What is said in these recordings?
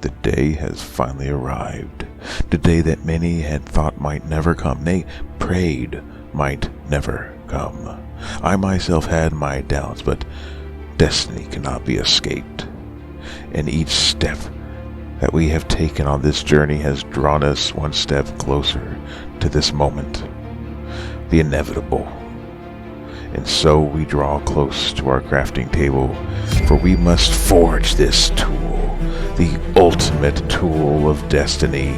The day has finally arrived. The day that many had thought might never come, nay, prayed might never come. I myself had my doubts, but destiny cannot be escaped. And each step that we have taken on this journey has drawn us one step closer to this moment, the inevitable. And so we draw close to our crafting table, for we must forge this tool, the ultimate tool of destiny,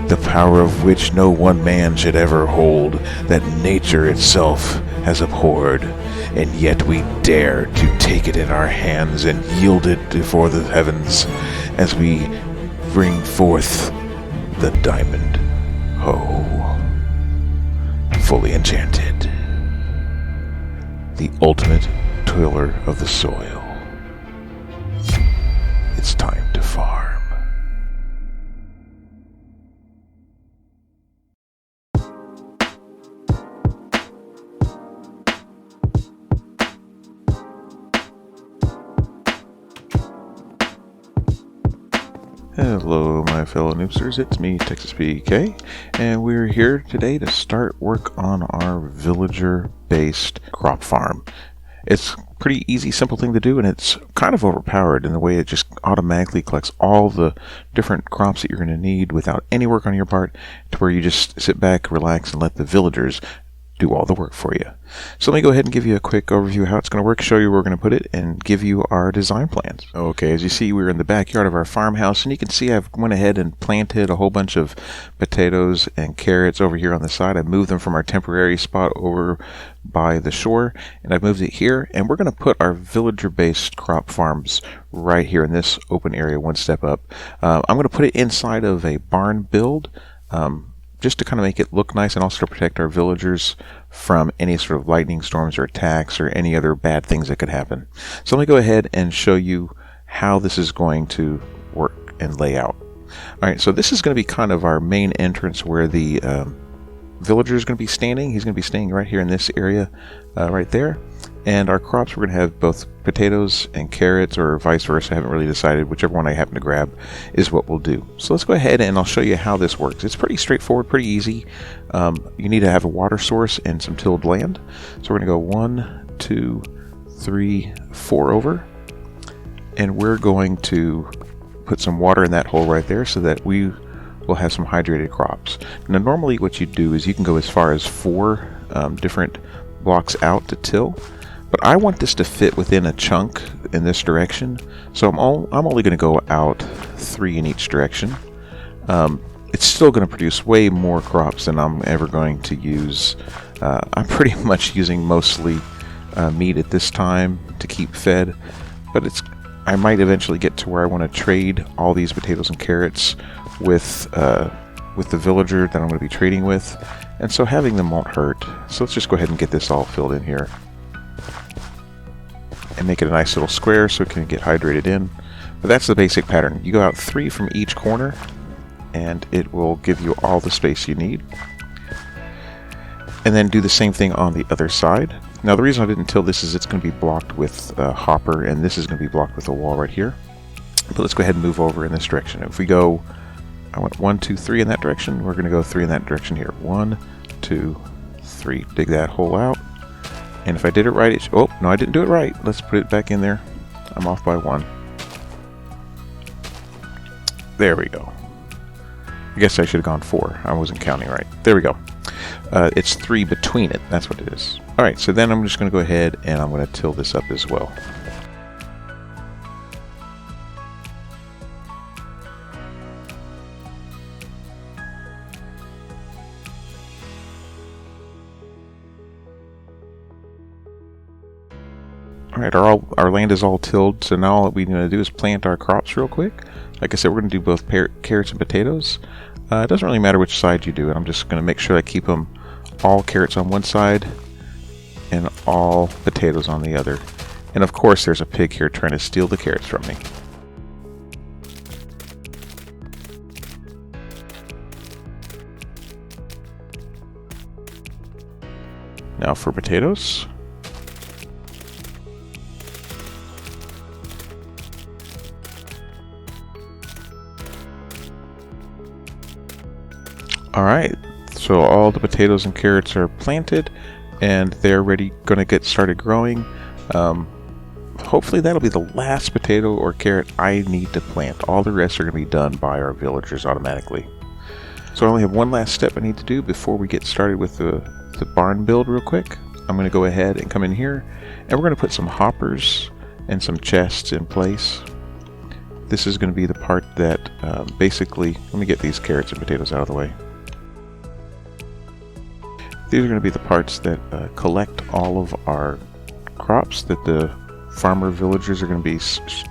the power of which no one man should ever hold, that nature itself has abhorred, and yet we dare to take it in our hands and yield it before the heavens as we bring forth the diamond hoe, fully enchanted, the ultimate toiler of the soil. It's time to farm. Hello my fellow noobsters, it's me, Texas PK, and we're here today to start work on our villager-based crop farm. It's a pretty easy, simple thing to do, and it's kind of overpowered in the way it just automatically collects all the different crops that you're going to need without any work on your part, to where you just sit back, relax, and let the villagers do all the work for you. So let me go ahead and give you a quick overview of how it's going to work, show you where we're going to put it, and give you our design plans. Okay, as you see, we're in the backyard of our farmhouse, and you can see I've went ahead and planted a whole bunch of potatoes and carrots over here on the side. I moved them from our temporary spot over by the shore, and I've moved it here, and we're going to put our villager-based crop farms right here in this open area, one step up. I'm going to put it inside of a barn build, just to kind of make it look nice and also to protect our villagers from any sort of lightning storms or attacks or any other bad things that could happen. So let me go ahead and show you how this is going to work and lay out. Alright, so this is going to be kind of our main entrance where the villager is going to be standing. He's going to be staying right here in this area, right there. And our crops, we're going to have both potatoes and carrots, or vice versa. I haven't really decided. Whichever one I happen to grab is what we'll do. So let's go ahead and I'll show you how this works. It's pretty straightforward, pretty easy. You need to have a water source and some tilled land. So we're going to go 1, 2, 3, 4 over. And we're going to put some water in that hole right there so that we will have some hydrated crops. Now normally what you do is you can go as far as 4 different blocks out to till. But I want this to fit within a chunk in this direction, so I'm only going to go out 3 in each direction. It's still going to produce way more crops than I'm ever going to use. I'm pretty much using mostly meat at this time to keep fed, but I might eventually get to where I want to trade all these potatoes and carrots with the villager that I'm going to be trading with, and so having them won't hurt. So let's just go ahead and get this all filled in here and make it a nice little square so it can get hydrated in. But that's the basic pattern. You go out 3 from each corner and it will give you all the space you need. And then do the same thing on the other side. Now the reason I didn't till this is it's going to be blocked with a hopper, and this is going to be blocked with a wall right here. But let's go ahead and move over in this direction. If we go, I went 1, 2, 3 in that direction, we're going to go 3 in that direction here. 1, 2, 3. Dig that hole out. And if I did it right, oh, no, I didn't do it right. Let's put it back in there. I'm off by 1. There we go. I guess I should have gone 4. I wasn't counting right. There we go. It's 3 between it. That's what it is. Alright, so then I'm just going to go ahead and I'm going to till this up as well. Alright, our land is all tilled, so now all we're going to do is plant our crops real quick. Like I said, we're going to do both carrots and potatoes. It doesn't really matter which side you do it. I'm just going to make sure I keep them all carrots on one side and all potatoes on the other. And of course there's a pig here trying to steal the carrots from me. Now for potatoes. Alright, so all the potatoes and carrots are planted and they're ready, going to get started growing. Hopefully that'll be the last potato or carrot I need to plant. All the rest are going to be done by our villagers automatically. So I only have one last step I need to do before we get started with the barn build real quick. I'm going to go ahead and come in here and we're going to put some hoppers and some chests in place. This is going to be the part that basically, let me get these carrots and potatoes out of the way. These are going to be the parts that collect all of our crops that the farmer villagers are going to be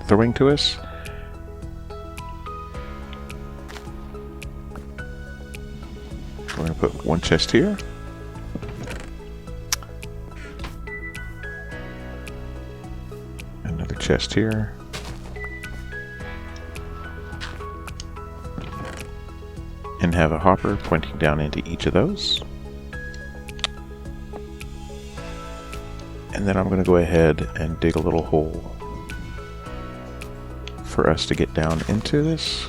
throwing to us. We're going to put one chest here. Another chest here. And have a hopper pointing down into each of those. And then I'm going to go ahead and dig a little hole for us to get down into this.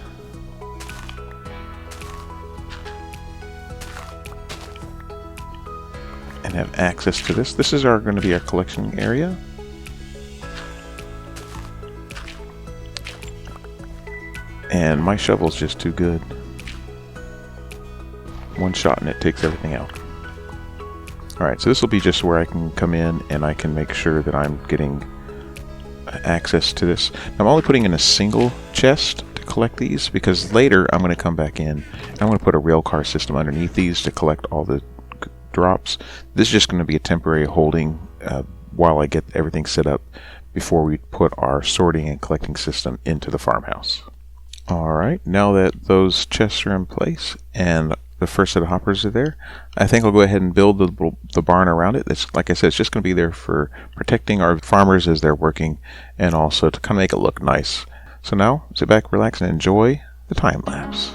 And have access to this. This is going to be our collection area. And my shovel's just too good. One shot and it takes everything out. Alright, so this will be just where I can come in and I can make sure that I'm getting access to this. I'm only putting in a single chest to collect these because later I'm going to come back in and I'm going to put a rail car system underneath these to collect all the drops. This is just going to be a temporary holding while I get everything set up before we put our sorting and collecting system into the farmhouse. Alright, now that those chests are in place and the first set of hoppers are there, I think I'll go ahead and build the barn around it. It's, like I said, it's just going to be there for protecting our farmers as they're working and also to kind of make it look nice. So now, sit back, relax, and enjoy the time lapse.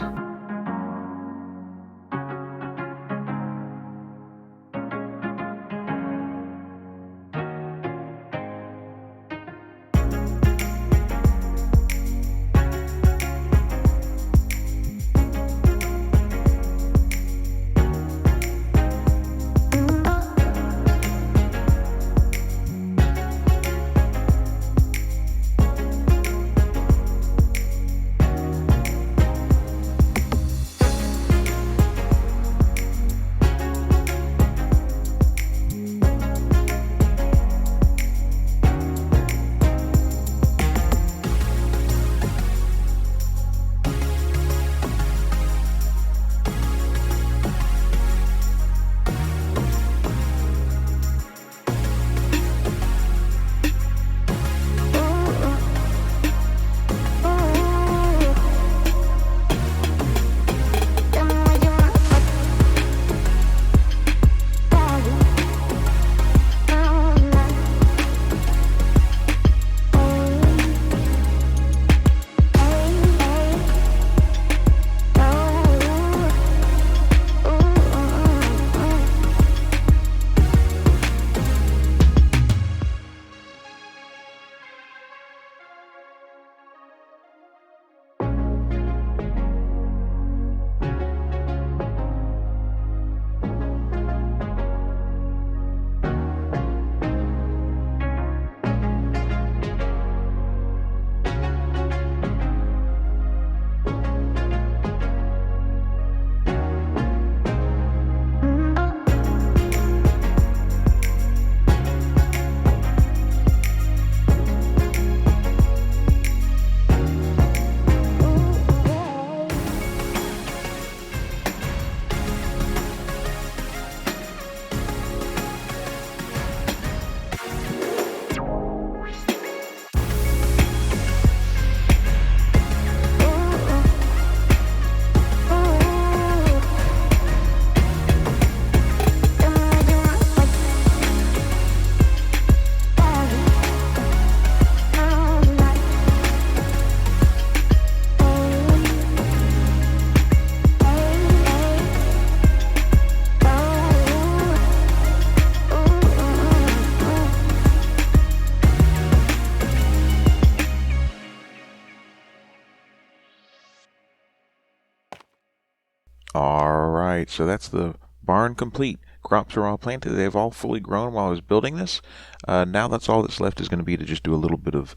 Alright, so that's the barn complete. Crops are all planted. They've all fully grown while I was building this. Now that's all that's left is going to be to just do a little bit of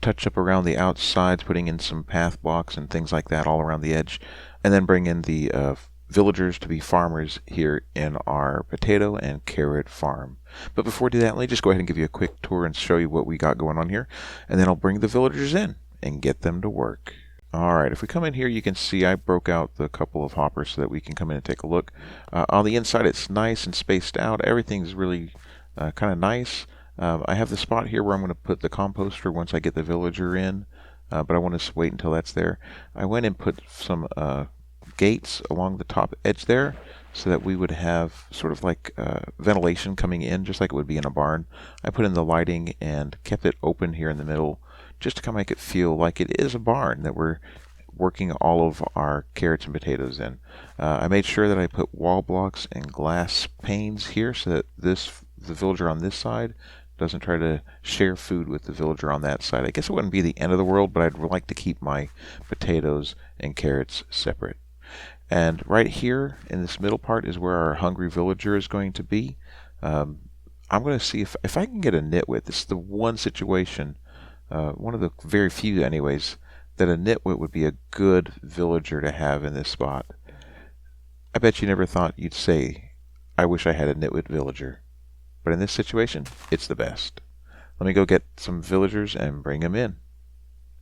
touch up around the outsides, putting in some path blocks and things like that all around the edge, and then bring in the villagers to be farmers here in our potato and carrot farm. But before I do that, let me just go ahead and give you a quick tour and show you what we got going on here, and then I'll bring the villagers in and get them to work. Alright, if we come in here, you can see I broke out the couple of hoppers so that we can come in and take a look. On the inside, it's nice and spaced out. Everything's really kind of nice. I have the spot here where I'm going to put the composter once I get the villager in, but I want to wait until that's there. I went and put some gates along the top edge there so that we would have sort of like ventilation coming in, just like it would be in a barn. I put in the lighting and kept it open here in the middle just to kind of make it feel like it is a barn that we're working all of our carrots and potatoes in. I made sure that I put wall blocks and glass panes here so that the villager on this side doesn't try to share food with the villager on that side. I guess it wouldn't be the end of the world, but I'd like to keep my potatoes and carrots separate. And right here in this middle part is where our hungry villager is going to be. I'm going to see if I can get a nitwit. This is the one situation, one of the very few anyways, that a nitwit would be a good villager to have in this spot. I bet you never thought you'd say, I wish I had a nitwit villager. But in this situation, it's the best. Let me go get some villagers and bring them in.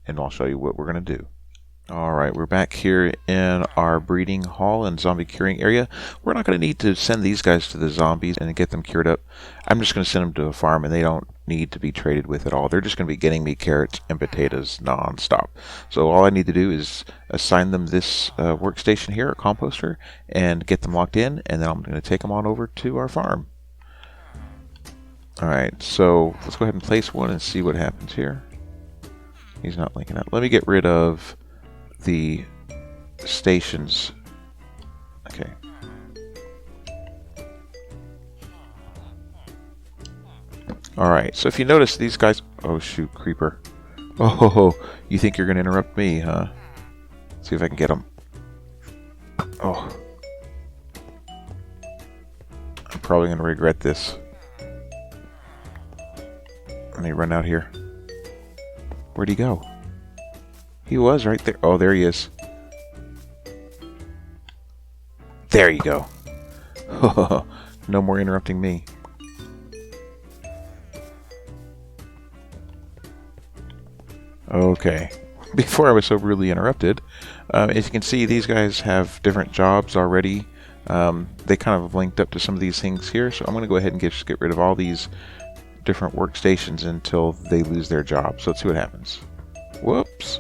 And I'll show you what we're going to do. Alright, we're back here in our breeding hall and zombie curing area. We're not going to need to send these guys to the zombies and get them cured up. I'm just going to send them to a farm, and they don't need to be traded with at all. They're just going to be getting me carrots and potatoes non-stop. So all I need to do is assign them this workstation here, a composter, and get them locked in, and then I'm going to take them on over to our farm. Alright, so let's go ahead and place one and see what happens here. He's not linking up. Let me get rid of the stations. Okay. Alright, so if you notice these guys... Oh shoot, creeper. Oh, you think you're going to interrupt me, huh? Let's see if I can get him. Oh. I'm probably going to regret this. Let me run out here. Where'd he go? He was right there. Oh, there he is. There you go. No more interrupting me. Okay. Before I was so rudely interrupted, as you can see, these guys have different jobs already. They kind of linked up to some of these things here, so I'm going to go ahead and just get rid of all these different workstations until they lose their job. So let's see what happens. Whoops.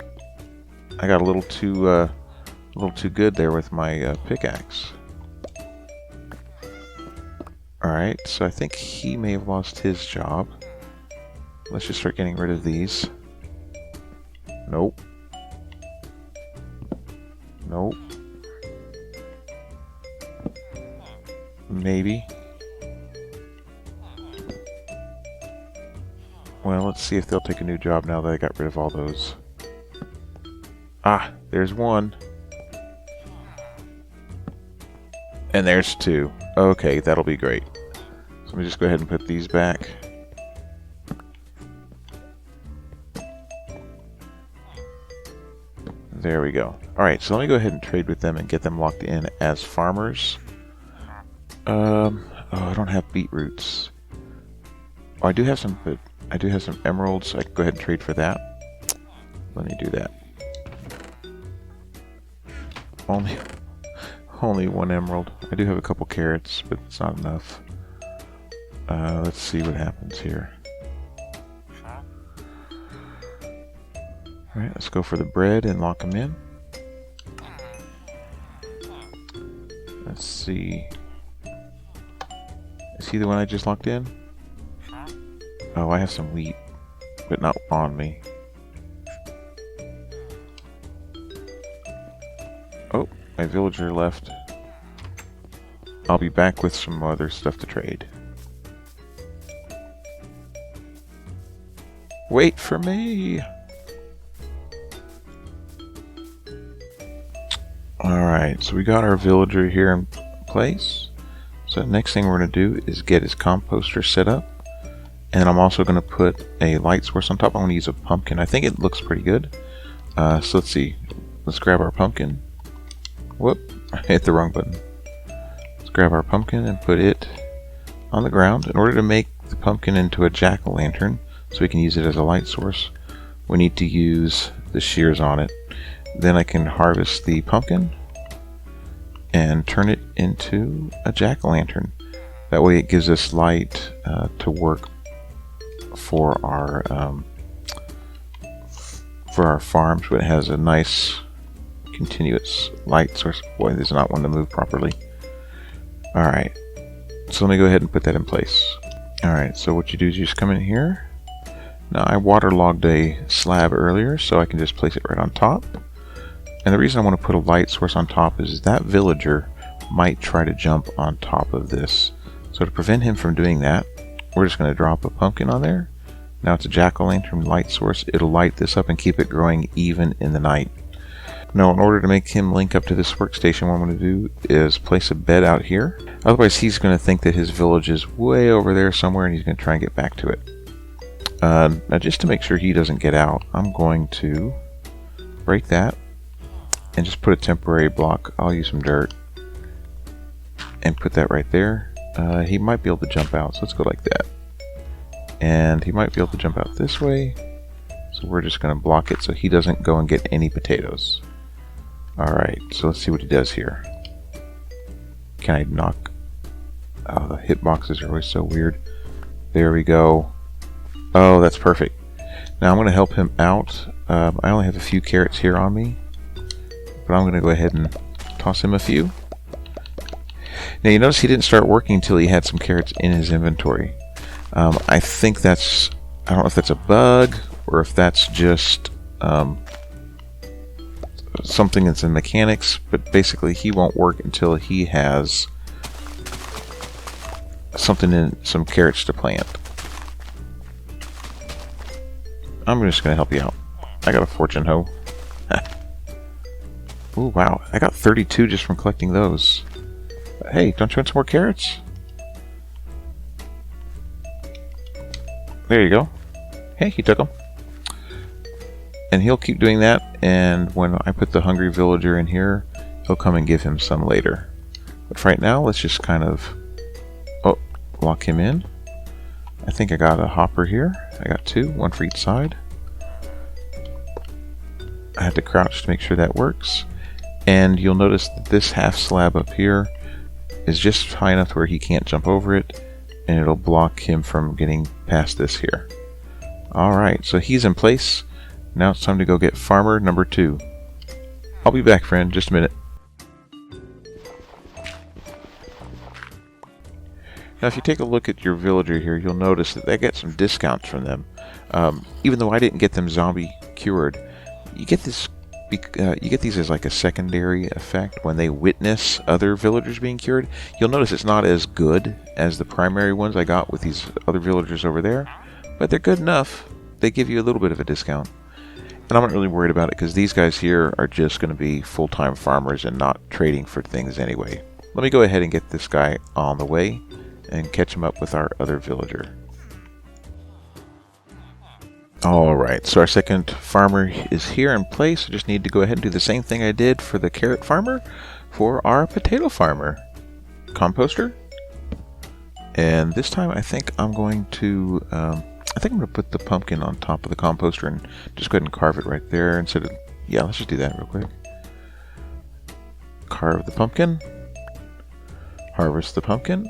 I got a little too good there with my pickaxe. Alright, so I think he may have lost his job. Let's just start getting rid of these. Nope. Nope. Maybe. Well, let's see if they'll take a new job now that I got rid of all those. Ah, there's one. And there's two. Okay, that'll be great. So let me just go ahead and put these back. There we go. Alright, so let me go ahead and trade with them and get them locked in as farmers. Oh, I don't have beetroots. Oh, I do have some, but I do have some emeralds, so I can go ahead and trade for that. Let me do that. Only one emerald. I do have a couple carrots, but it's not enough. Let's see what happens here. Alright, let's go for the bread and lock them in. Let's see. Is he the one I just locked in? Oh, I have some wheat, but not on me. Oh, my villager left. I'll be back with some other stuff to trade. Wait for me! Alright, so we got our villager here in place. So the next thing we're going to do is get his composter set up. And I'm also going to put a light source on top. I'm going to use a pumpkin. I think it looks pretty good. So let's see. Let's grab our pumpkin. Whoop, I hit the wrong button. Let's grab our pumpkin and put it on the ground. In order to make the pumpkin into a jack-o'-lantern, so we can use it as a light source, we need to use the shears on it. Then I can harvest the pumpkin and turn it into a jack-o'-lantern. That way it gives us light to work for our farms, but it has a nice continuous light source. Boy, there's not one to move properly. Alright, so let me go ahead and put that in place. Alright, so what you do is you just come in here. Now I waterlogged a slab earlier, so I can just place it right on top. And the reason I want to put a light source on top is that villager might try to jump on top of this. So to prevent him from doing that, we're just going to drop a pumpkin on there. Now it's a jack-o'-lantern light source. It'll light this up and keep it growing even in the night. Now in order to make him link up to this workstation, what I'm going to do is place a bed out here. Otherwise he's going to think that his village is way over there somewhere and he's going to try and get back to it. Now just to make sure he doesn't get out, I'm going to break that and just put a temporary block. I'll use some dirt and put that right there. He might be able to jump out, so let's go like that. And he might be able to jump out this way, so we're just going to block it so he doesn't go and get any potatoes. Alright, so let's see what he does here. Can I knock? Oh, the hitboxes are always so weird. There we go. Oh, that's perfect. Now I'm going to help him out. I only have a few carrots here on me, but I'm going to go ahead and toss him a few. Now you notice he didn't start working until he had some carrots in his inventory. I think that's, I don't know if that's a bug or if that's just something that's in mechanics, but basically he won't work until he has something in, some carrots to plant. I'm just going to help you out. I got a fortune hoe. Oh wow, I got 32 just from collecting those. Hey, don't you want some more carrots? There you go. Hey, he took them. And he'll keep doing that, and when I put the hungry villager in here, he'll come and give him some later. But for right now, let's just kind of lock him in. I think I got a hopper here. I got two, one for each side. I had to crouch to make sure that works. And you'll notice that this half slab up here is just high enough to where he can't jump over it, and it'll block him from getting past this here. Alright, so he's in place. Now it's time to go get farmer number 2. I'll be back, friend, just a minute. Now if you take a look at your villager here, you'll notice that I get some discounts from them. Even though I didn't get them zombie cured, you get this. You get these as like a secondary effect when they witness other villagers being cured. You'll notice it's not as good as the primary ones I got with these other villagers over there, but they're good enough. They give you a little bit of a discount. And I'm not really worried about it because these guys here are just going to be full-time farmers and not trading for things anyway. Let me go ahead and get this guy on the way and catch him up with our other villager. Alright, so our second farmer is here in place. I just need to go ahead and do the same thing I did for the carrot farmer for our potato farmer. Composter. And this time I think I'm going to put the pumpkin on top of the composter and just go ahead and carve it right there instead of, yeah, let's just do that real quick. Carve the pumpkin. Harvest the pumpkin.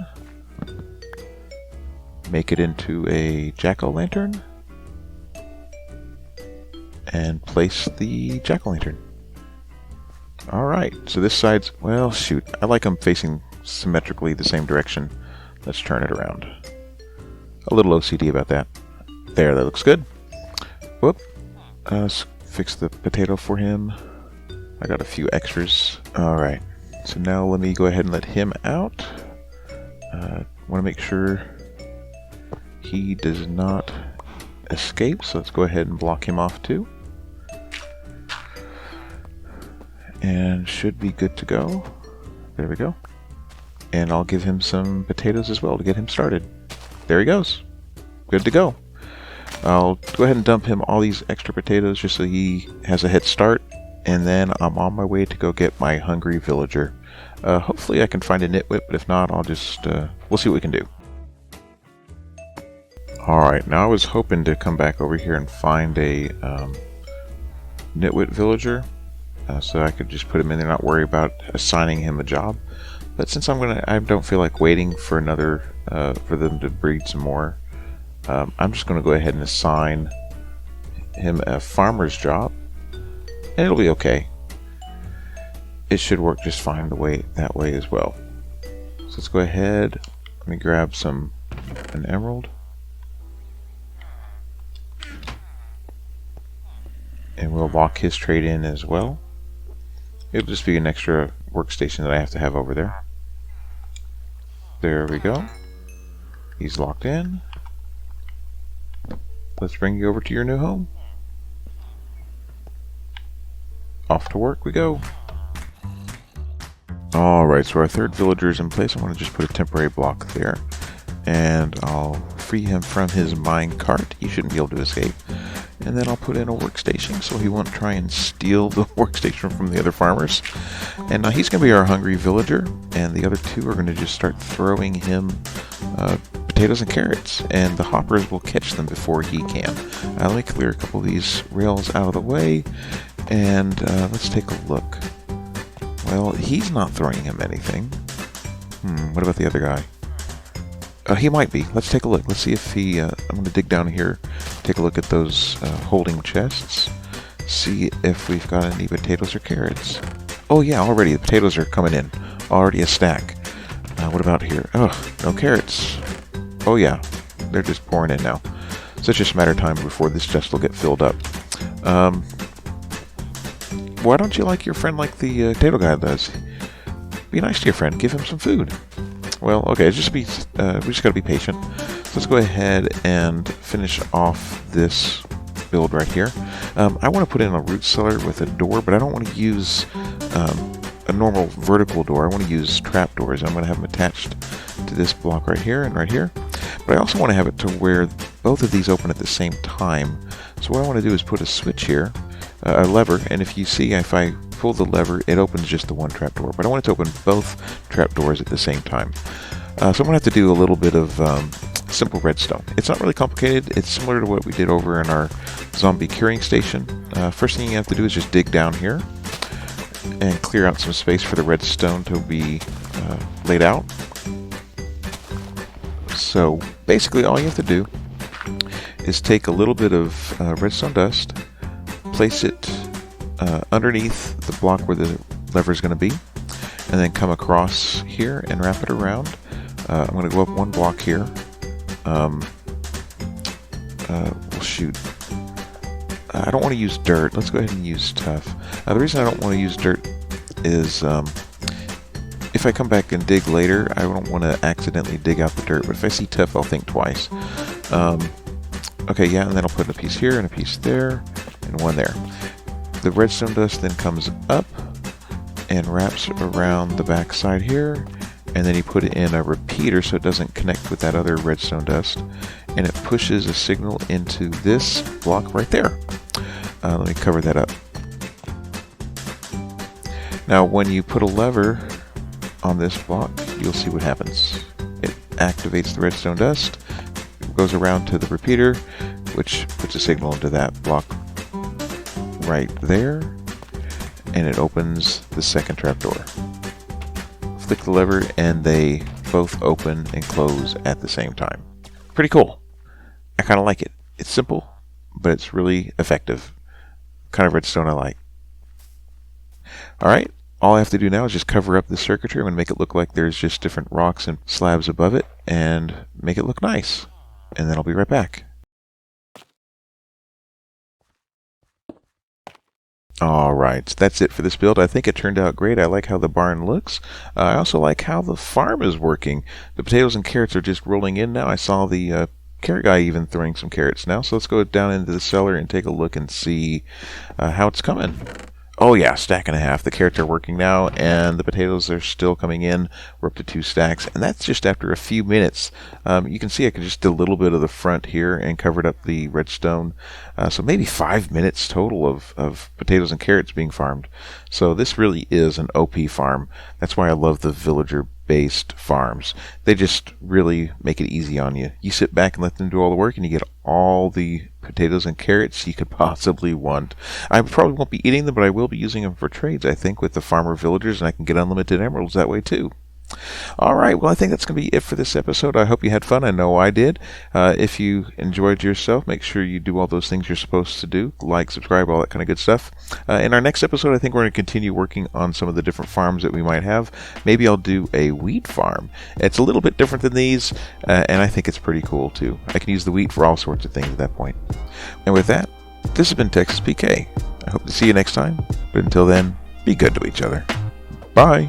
Make it into a jack-o'-lantern. And place the jack-o'-lantern. Alright, so this side's, well, shoot, I like them facing symmetrically the same direction. Let's turn it around. A little OCD about that. There, that looks good. Whoop. Let's fix the potato for him. I got a few extras. Alright, so now let me go ahead and let him out. Want to make sure he does not escape, so let's go ahead and block him off too. and should be good to go. There we go. And I'll give him some potatoes as well to get him started. There he goes. Good to go. I'll go ahead and dump him all these extra potatoes just so he has a head start, and then I'm on my way to go get my hungry villager. Hopefully I can find a nitwit, but if not, I'll just we'll see what we can do. Alright, now I was hoping to come back over here and find a nitwit villager, so I could just put him in there, not worry about assigning him a job. But since I don't feel like waiting for another, for them to breed some more, I'm just going to go ahead and assign him a farmer's job, and it'll be okay. It should work just fine that way as well. So let's go ahead. Let me grab an emerald, and we'll lock his trade in as well. It'll just be an extra workstation that I have to have over there. There we go. He's locked in. Let's bring you over to your new home. Off to work we go. Alright, so our third villager is in place. I want to just put a temporary block there. And I'll free him from his mine cart. He shouldn't be able to escape. And then I'll put in a workstation so he won't try and steal the workstation from the other farmers. And now he's going to be our hungry villager, and the other two are going to just start throwing him potatoes and carrots, and the hoppers will catch them before he can. Let me clear a couple of these rails out of the way, and let's take a look. Well, he's not throwing him anything. What about the other guy? He might be. Let's take a look. Let's see if he... I'm going to dig down here, take a look at those holding chests, see if we've got any potatoes or carrots. Oh yeah, already the potatoes are coming in. Already a stack. What about here? Oh, no carrots. Oh yeah, they're just pouring in now. So it's just a matter of time before this chest will get filled up. Why don't you like your friend like the potato guy does? Be nice to your friend. Give him some food. Well, okay, we just gotta be patient. So let's go ahead and finish off this build right here. I want to put in a root cellar with a door, but I don't want to use a normal vertical door. I want to use trap doors. I'm going to have them attached to this block right here and right here. But I also want to have it to where both of these open at the same time. So what I want to do is put a switch here, a lever, and if you see, if I pull the lever, it opens just the one trap door. But I want it to open both trap doors at the same time. So I'm going to have to do a little bit of simple redstone. It's not really complicated. It's similar to what we did over in our zombie curing station. First thing you have to do is just dig down here and clear out some space for the redstone to be laid out. So basically all you have to do is take a little bit of redstone dust, place it underneath the block where the lever is going to be, and then come across here and wrap it around. I'm going to go up one block here. Well, shoot. I don't want to use dirt. Let's go ahead and use tuff. The reason I don't want to use dirt is if I come back and dig later, I don't want to accidentally dig out the dirt. But if I see tuff, I'll think twice. Okay, yeah, and then I'll put a piece here and a piece there and one there. The redstone dust then comes up and wraps around the back side here, and then you put it in a repeater so it doesn't connect with that other redstone dust, and it pushes a signal into this block right there. Let me cover that up. Now when you put a lever on this block, you'll see what happens. It activates the redstone dust, goes around to the repeater, which puts a signal into that block right there, and it opens the second trapdoor. Flick the lever and they both open and close at the same time. Pretty cool. I kind of like it. It's simple, but it's really effective. Kind of redstone I like. Alright, all I have to do now is just cover up the circuitry. I'm going to make it look like there's just different rocks and slabs above it and make it look nice. And then I'll be right back. Alright, that's it for this build. I think it turned out great. I like how the barn looks. I also like how the farm is working. The potatoes and carrots are just rolling in now. I saw the carrot guy even throwing some carrots now. So let's go down into the cellar and take a look and see how it's coming. Oh yeah, stack and a half. The carrots are working now, and the potatoes are still coming in. We're up to 2 stacks, and that's just after a few minutes. You can see I could just do a little bit of the front here and covered up the redstone. So maybe 5 minutes total of potatoes and carrots being farmed. So this really is an OP farm. That's why I love the villager-based farms. They just really make it easy on you. You sit back and let them do all the work, and you get all the potatoes and carrots you could possibly want. I probably won't be eating them, but I will be using them for trades, I think, with the farmer villagers, and I can get unlimited emeralds that way too. Alright, well, I think that's going to be it for this episode. I hope you had fun. I know I did. If you enjoyed yourself, make sure you do all those things you're supposed to do. Like, subscribe, all that kind of good stuff. In our next episode, I think we're going to continue working on some of the different farms that we might have. Maybe I'll do a wheat farm. It's a little bit different than these, and I think it's pretty cool, too. I can use the wheat for all sorts of things at that point. And with that, this has been Texas PK. I hope to see you next time, but until then, be good to each other. Bye!